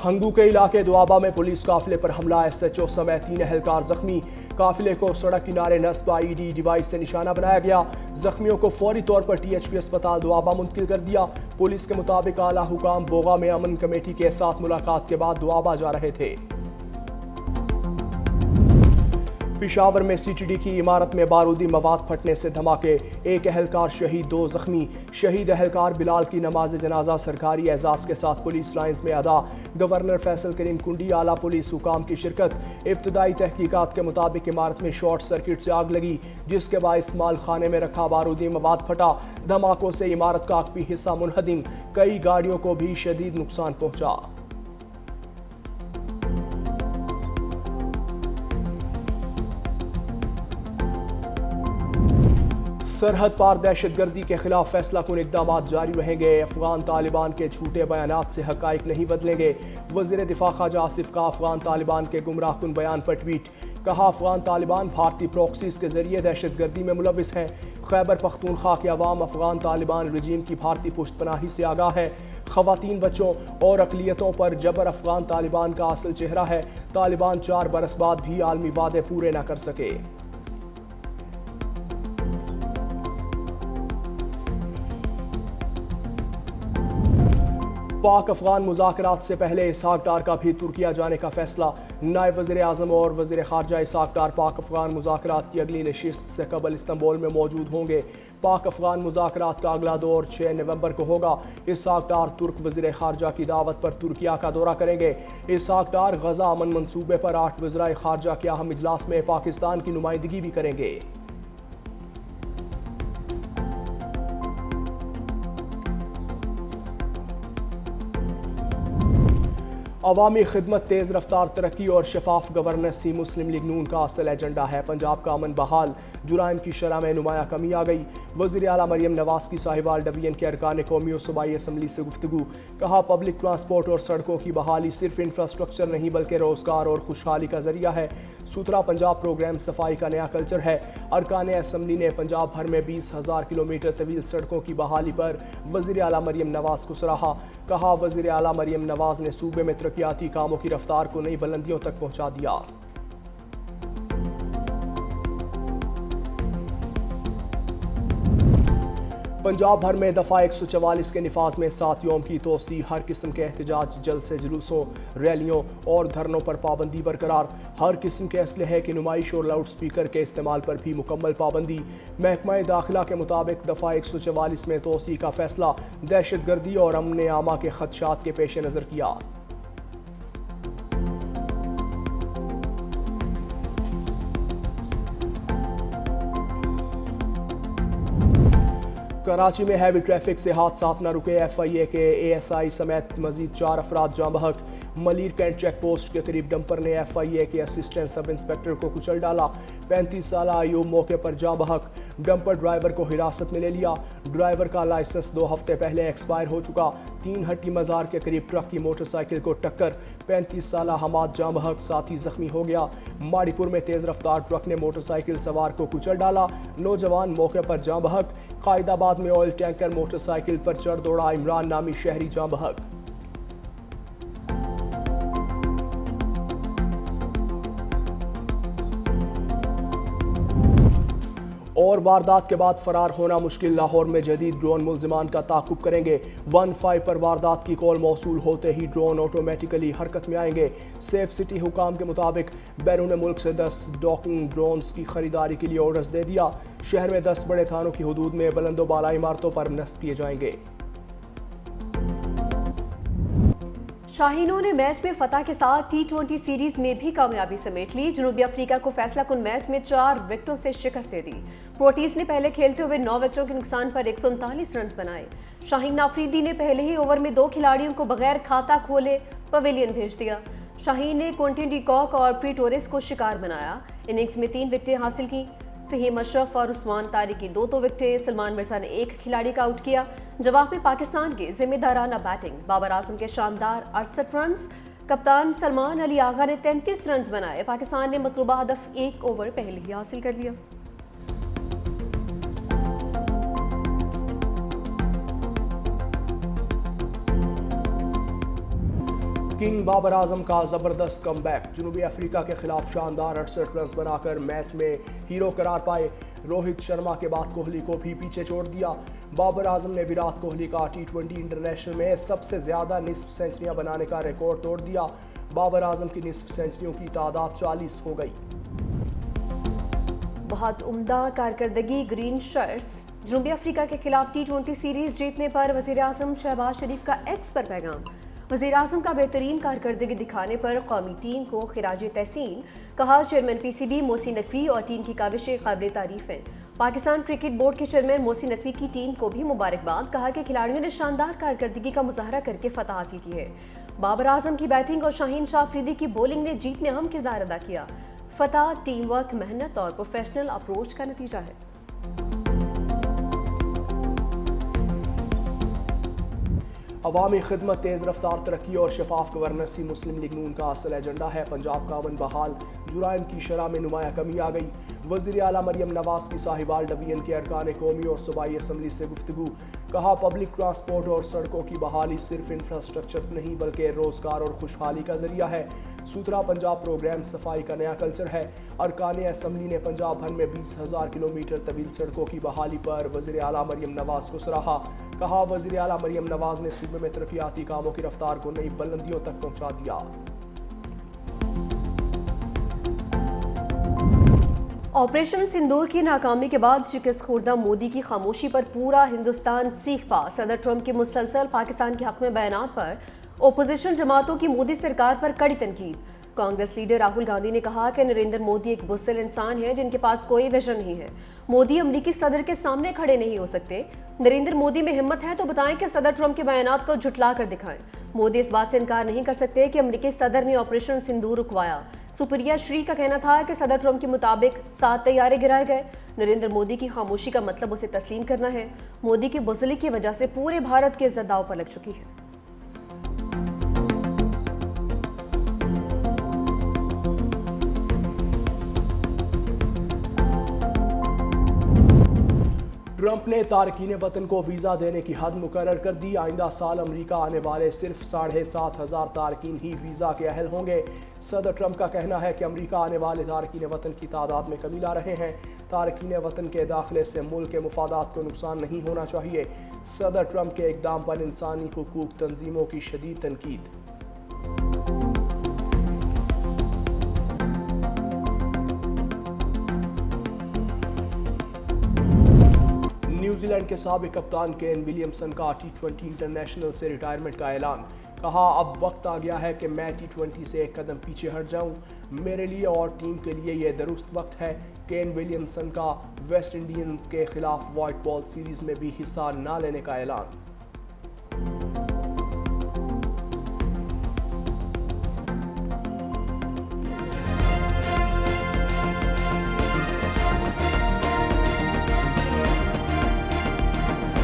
हंगू के इलाके दुआबा में पुलिस काफिले पर हमला, SHO समेत 3 एहलकार जख्मी। काफिले को सड़क किनारे नस्ब IED डिवाइस से निशाना बनाया गया। जख्मियों को फौरी तौर पर THP अस्पताल दुआबा मुंतकिल कर दिया। पुलिस के मुताबिक आला हुकाम बोगा में अमन कमेटी के साथ मुलाकात के बाद दुआबा जा रहे थे। पिशावर में CTD की इमारत में बारूदी मवाद फटने से धमाके, एक एहलकार शहीद, 2 जख्मी। शहीद एहलकार बिलाल की नमाज जनाजा सरकारी एजाज के साथ पुलिस लाइंस में अदा। गवर्नर फैसल करीम कुंडी, आला पुलिस हुकाम की शिरकत। इब्तदाई तहकीकात के मुताबिक इमारत में शॉर्ट सर्किट से आग लगी, जिसके बाइस माल खाने में रखा बारूदी मवाद फटा। धमाकों से इमारत का आकपी हिस्सा मुनहदिम, कई गाड़ियों को भी शदीद नुकसान पहुंचा। सरहद पार दहशतगर्दी के खिलाफ फैसला कुन इक़दाम जारी रहेंगे। अफगान तालिबान के झूठे बयानात से हक़ाइक़ नहीं बदलेंगे। वज़ीर दिफा ख़ाजा आसिफ का अफगान तालिबान के गुमराह कुन बयान पर ट्वीट, कहा अफगान तालिबान भारतीय प्रॉक्सीज़ के जरिए दहशतगर्दी में मुलविस हैं। खैबर पख्तूनख्वा के अवाम अफगान तालिबान रजीम की भारतीय पुष्टपनाही से आगाह है। ख़वातीन, बच्चों और अक़लियतों पर जबर अफगान तालिबान का असल चेहरा है। तालिबान 4 बरस बाद भी आलमी वादे पूरे न कर सके। पाक अफगान मुज़ाकरात से पहले इसहाक डार का भी तुर्किया जाने का फैसला। नायब वज़ीर आज़म और वज़ीर ख़ारजा इसहाक डार पाक अफगान मुज़ाकरात की अगली नशिस्त से कबल इस्तांबुल में मौजूद होंगे। पाक अफगान मुज़ाकरात का अगला दौर 6 नवंबर को होगा। इसहाक डार तुर्क वज़ीर ख़ारजा की दावत पर तुर्किया का दौरा करेंगे। इसहाक डार गज़ा अमन मंसूबे पर 8 वज़राए ख़ारजा के अहम इजलास में पाकिस्तान की नुमाइंदगी भी करेंगे। अवामी खिदमत, तेज़ रफ्तार तरक्की और शफाफ गवर्नेंस ही मुस्लिम लीग नून का असल एजेंडा है। पंजाब का अमन बहाल, जुराइम की शरह में नुमाया कमी आ गई। वज़ीर आला मरियम नवाज की साहिवाल डिवीजन के अरकान कौमी और सूबाई असम्बली से गुफ्तगू, कहा पब्लिक ट्रांसपोर्ट और सड़कों की बहाली सिर्फ इंफ्रास्ट्रक्चर नहीं बल्कि रोज़गार और खुशहाली का जरिया है। सुथरा पंजाब प्रोग्राम सफाई का नया कल्चर है। अरकान असम्बली ने पंजाब भर में 20,000 किलोमीटर तवील सड़कों की बहाली पर वज़ीर आला मरियम नवाज को सराहा। कहा वज़ीर आला मरियम नवाज ने सूबे में तरक्याती कामों की रफ्तार को नई बुलंदियों तक पहुंचा दिया। पंजाब भर में दफ़ा 144 के निफाज में 7 योम की तोसी, हर किस्म के एहतजाज, जलसे, जुलूसों, रैलियों और धरनों पर पाबंदी बरकरार। हर किस्म के असलहे की नुमाइश और लाउड स्पीकर के इस्तेमाल पर भी मुकम्मल पाबंदी। महकमा दाखिला के मुताबिक दफ़ा 144 में तोसी का फैसला दहशतगर्दी और अमन आमा के खदशात के पेश नज़र किया। कराची में हैवी ट्रैफिक से हादसात न रुके। FIA के ASI समेत मजीद 4 अफराद जाँ बहक। मलीर कैंट चेक पोस्ट के करीब डंपर ने FIA के असिस्टेंट सब इंस्पेक्टर को कुचल डाला। 35 साल अयूब मौके पर जाँ बहक। डंपर ड्राइवर को हिरासत में ले लिया। ड्राइवर का लाइसेंस 2 हफ्ते पहले एक्सपायर हो चुका। 3 हट्टी मज़ार के करीब ट्रक की मोटरसाइकिल को टक्कर, 35 साल हमाद जाँ बहक, साथी जख्मी हो गया। माड़ीपुर में तेज़ रफ्तार ट्रक ने मोटरसाइकिल सवार को कुचल डाला। नौजवान मौके पर जाँ बहक। कायदाबाद में ऑयल टैंकर मोटरसाइकिल पर चढ़ दौड़ा इमरान नामी शहरी जाँ बहक। और वारदात के बाद फरार होना मुश्किल, लाहौर में जदीद ड्रोन मुल्जिमान का ताकुब करेंगे। 15 पर वारदात की कॉल मौसूल होते ही ड्रोन ऑटोमेटिकली हरकत में आएंगे। सेफ सिटी हुकाम के मुताबिक बैरून मुल्क से 10 डॉकिंग ड्रोन्स की खरीदारी के लिए ऑर्डर्स दे दिया। शहर में 10 बड़े थानों की हदूद में बुलंदोबाला इमारतों पर नस्ब किए जाएंगे। शाहीनों ने मैच में फतह के साथ T20 सीरीज में भी कामयाबी समेट ली। जनूबी अफ्रीका को फैसला कुन मैच में 4 विकेटों से शिकस्त दे दी। प्रोटीज ने पहले खेलते हुए 9 विकेटों के नुकसान पर 139 रन बनाए। शाहीन आफरीदी ने पहले ही ओवर में 2 खिलाड़ियों को बगैर खाता खोले पवेलियन भेज दिया। शाहीन ने क्विंटन डी कॉक और प्री टोरेस को शिकार बनाया। इनिंग्स में 3 विकेटें हासिल की। फहीम अशरफ और उस्मान तारिक की 2 विकेटें। सलमान मिर्जा ने 1 खिलाड़ी का आउट किया। जवाब में पाकिस्तान की जिम्मेदाराना बैटिंग, बाबर आजम के शानदार 68 रन। कप्तान सलमान अली आगा ने 33 रन बनाए। पाकिस्तान ने मतलूबा हदफ 1 ओवर पहले ही हासिल कर लिया। किंग बाबर आजम का जबरदस्त कमबैक। जनूबी अफ्रीका के खिलाफ शानदार 68 रन बनाकर मैच में हीरो करार पाए। रोहित शर्मा के बाद कोहली को भी पीछे छोड़ दिया। बाबर आजम ने विराट कोहली का T20 इंटरनेशनल में सबसे ज्यादा निस्फ सेंचुरियां बनाने का रिकॉर्ड तोड़ दिया। बाबर आजम की निस्फ सेंचुरियों की तादाद 40 हो गई। बहुत उम्दा कारकर्दगी ग्रीन शर्ट्स। जनूबी अफ्रीका के खिलाफ T20 सीरीज जीतने पर वजीर आजम शहबाज शरीफ का एक्स पर पैगाम। वजीर आजम का बेहतरीन कारकर्दगी दिखाने पर कौमी टीम को खिराज तहसीन। कहा, चेयरमैन PCB मोहसिन नकवी और टीम की काविशें काबिल तारीफ हैं। पाकिस्तान क्रिकेट बोर्ड के चेयरमैन मोहसिन नकवी की टीम को भी मुबारकबाद। कहा कि खिलाड़ियों ने शानदार कारकर्दगी का मुजाहरा करके फतह हासिल की है। बाबर आजम की बैटिंग और शाहीन शाह अफरीदी की बॉलिंग ने जीत में अहम किरदार अदा किया। फतह टीम वर्क, मेहनत और प्रोफेशनल अप्रोच का नतीजा है। अवामी खिदमत, तेज़ रफ्तार तरक्की और शफाफ गवर्नेंस ही मुस्लिम लीग नून का असल एजेंडा है। पंजाब का अमन बहाल, जुराइम की शरह में नुमाया कमी आ गई। वज़ीर आला मरियम नवाज की साहिवाल डिवीजन के अरकान कौमी और सूबाई असम्बली से गुफ्तगू। कहा, पब्लिक ट्रांसपोर्ट और सड़कों की बहाली सिर्फ इंफ्रास्ट्रक्चर नहीं बल्कि रोज़गार और खुशहाली का जरिया है। सूत्रा पंजाब प्रोग्राम सफाई का नया कल्चर है। अरकान असम्बली ने पंजाब भर में 20,000 किलोमीटर तवील सड़कों की बहाली पर वज़ीर आला मरियम नवाज को सराहा। कहा, वज़ीर आला मरियम नवाज ने सूबे में तरक्याती कामों की रफ्तार को नई बुलंदियों तक पहुंचा दिया। ऑपरेशन सिंदूर की नाकामी के बाद शिकस्त खुर्दा मोदी की खामोशी पर पूरा हिंदुस्तान सीख पा। सदर ट्रंप के मुसलसल पाकिस्तान के हक में बयानात पर ओपोजिशन जमातों की मोदी सरकार पर कड़ी तनकीद। कांग्रेस लीडर राहुल गांधी ने कहा कि नरेंद्र मोदी एक बुज़दिल इंसान है जिनके पास कोई विजन नहीं है। मोदी अमरीकी सदर के सामने खड़े नहीं हो सकते। नरेंद्र मोदी में हिम्मत है तो बताएं कि सदर ट्रंप के बयानात को झुटला कर दिखाएं। मोदी इस बात से इनकार नहीं कर सकते कि अमरीकी सदर ने ऑपरेशन सिंदूर रुकवाया। सुप्रिया श्री का कहना था कि सदर ट्रंप के मुताबिक 7 तैयारे गिराए गए। नरेंद्र मोदी की खामोशी का मतलब उसे तस्लीम करना है। मोदी की बुज़दिली की वजह से पूरे भारत की इज्जत दांव पर लग चुकी है। ट्रंप ने तारकीन वतन को वीज़ा देने की हद मुकर्रर कर दी। आइंदा साल अमरीका आने वाले सिर्फ 7,500 तारकीन ही वीज़ा के अहल होंगे। सदर ट्रंप का कहना है कि अमरीका आने वाले तारकीन वतन की तादाद में कमी ला रहे हैं। तारकीन वतन के दाखिले से मुल्क के मुफादात को नुकसान नहीं होना चाहिए। सदर ट्रंप के इक़दाम पर इंसानी हुकूक तंजीमों की शदीद तनकीद। न्यूजीलैंड के साबिक कप्तान केन विलियमसन का T20 इंटरनेशनल से रिटायरमेंट का ऐलान। कहा, अब वक्त आ गया है कि मैं T20 से एक कदम पीछे हट जाऊं। मेरे लिए और टीम के लिए यह दुरुस्त वक्त है। केन विलियमसन का वेस्ट इंडीज के खिलाफ व्हाइट बॉल सीरीज में भी हिस्सा न लेने का ऐलान।